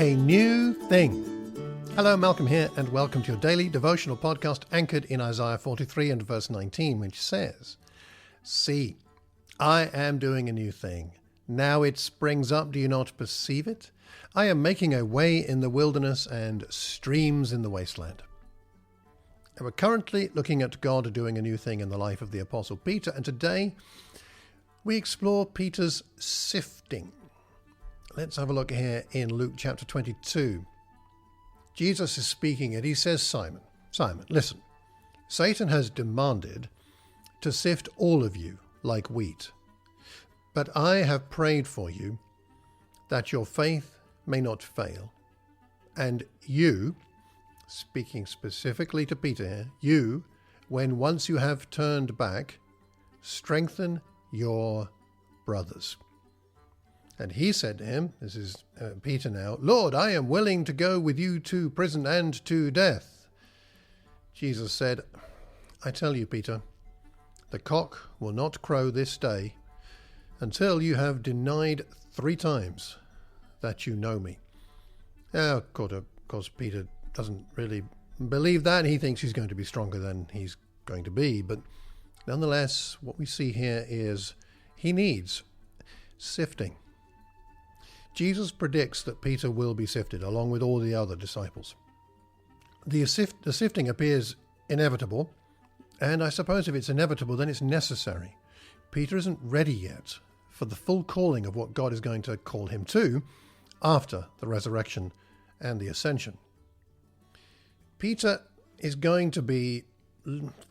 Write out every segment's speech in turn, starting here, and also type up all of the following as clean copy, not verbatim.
a new thing. Hello, Malcolm here, and welcome to your daily devotional podcast anchored in Isaiah 43 and verse 19, which says, "See, I am doing a new thing. Now it springs up, do you not perceive it? I am making a way in the wilderness and streams in the wasteland." And we're currently looking at God doing a new thing in the life of the Apostle Peter, and today we explore Peter's sifting. Let's have a look here in Luke chapter 22. Jesus is speaking and he says, Simon, listen, Satan has demanded to sift all of you like wheat. But I have prayed for you that your faith may not fail. And you, speaking specifically to Peter here, you, when once you have turned back, strengthen your brothers. And he said to him, this is Peter now, Lord, I am willing to go with you to prison and to death. Jesus said, I tell you, Peter, the cock will not crow this day until you have denied 3 times that you know me. Now, of course, Peter doesn't really believe that. He thinks he's going to be stronger than he's going to be. But nonetheless, what we see here is he needs sifting. Jesus predicts that Peter will be sifted along with all the other disciples. The sifting appears inevitable, and I suppose if it's inevitable, then it's necessary. Peter isn't ready yet for the full calling of what God is going to call him to after the resurrection and the ascension. Peter is going to be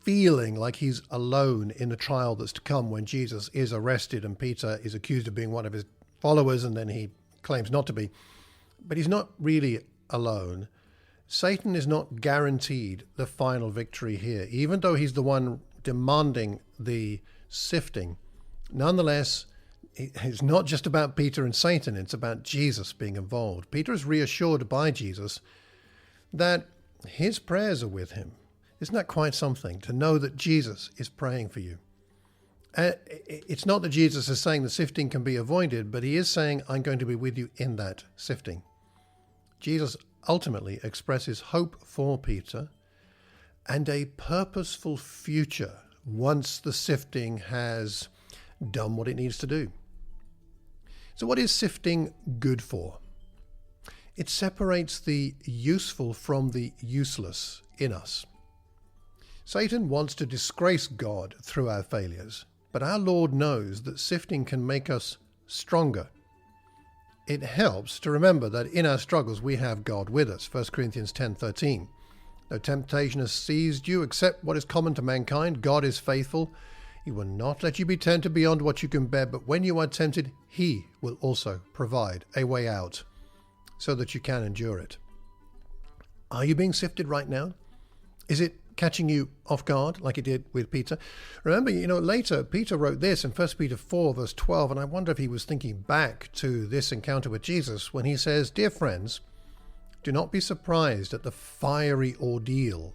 feeling like he's alone in the trial that's to come when Jesus is arrested and Peter is accused of being one of his followers, and then he claims not to be. But he's not really alone. Satan is not guaranteed the final victory here, even though he's the one demanding the sifting. Nonetheless, it's not just about Peter and Satan, it's about Jesus being involved. Peter is reassured by Jesus that his prayers are with him. Isn't that quite something, to know that Jesus is praying for you? It's not that Jesus is saying the sifting can be avoided, but he is saying, I'm going to be with you in that sifting. Jesus ultimately expresses hope for Peter and a purposeful future once the sifting has done what it needs to do. So what is sifting good for? It separates the useful from the useless in us. Satan wants to disgrace God through our failures, but our Lord knows that sifting can make us stronger. It helps to remember that in our struggles we have God with us. 1 Corinthians 10:13. No temptation has seized you except what is common to mankind. God is faithful. He will not let you be tempted beyond what you can bear, but when you are tempted, he will also provide a way out so that you can endure it. Are you being sifted right now? Is it catching you off guard like it did with Peter? Remember, later Peter wrote this in 1 Peter 4 verse 12, and I wonder if he was thinking back to this encounter with Jesus when he says, Dear friends, do not be surprised at the fiery ordeal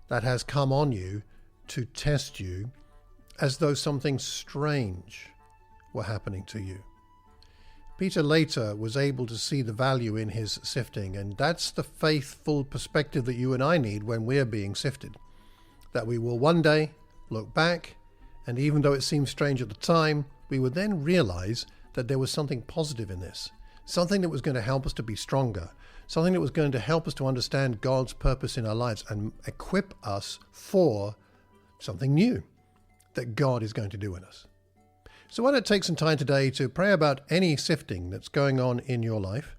that has come on you to test you, as though something strange were happening to you. Peter later was able to see the value in his sifting, and that's the faithful perspective that you and I need when we're being sifted. That we will one day look back, and even though it seems strange at the time, we would then realize that there was something positive in this, something that was going to help us to be stronger, something that was going to help us to understand God's purpose in our lives and equip us for something new that God is going to do in us. So why don't take some time today to pray about any sifting that's going on in your life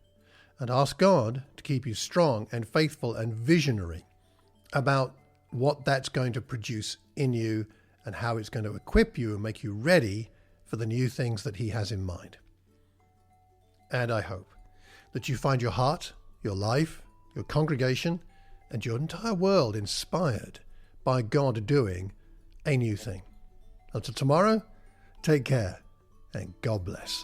and ask God to keep you strong and faithful and visionary about what that's going to produce in you and how it's going to equip you and make you ready for the new things that he has in mind. And I hope that you find your heart, your life, your congregation, and your entire world inspired by God doing a new thing. Until tomorrow, take care, and God bless.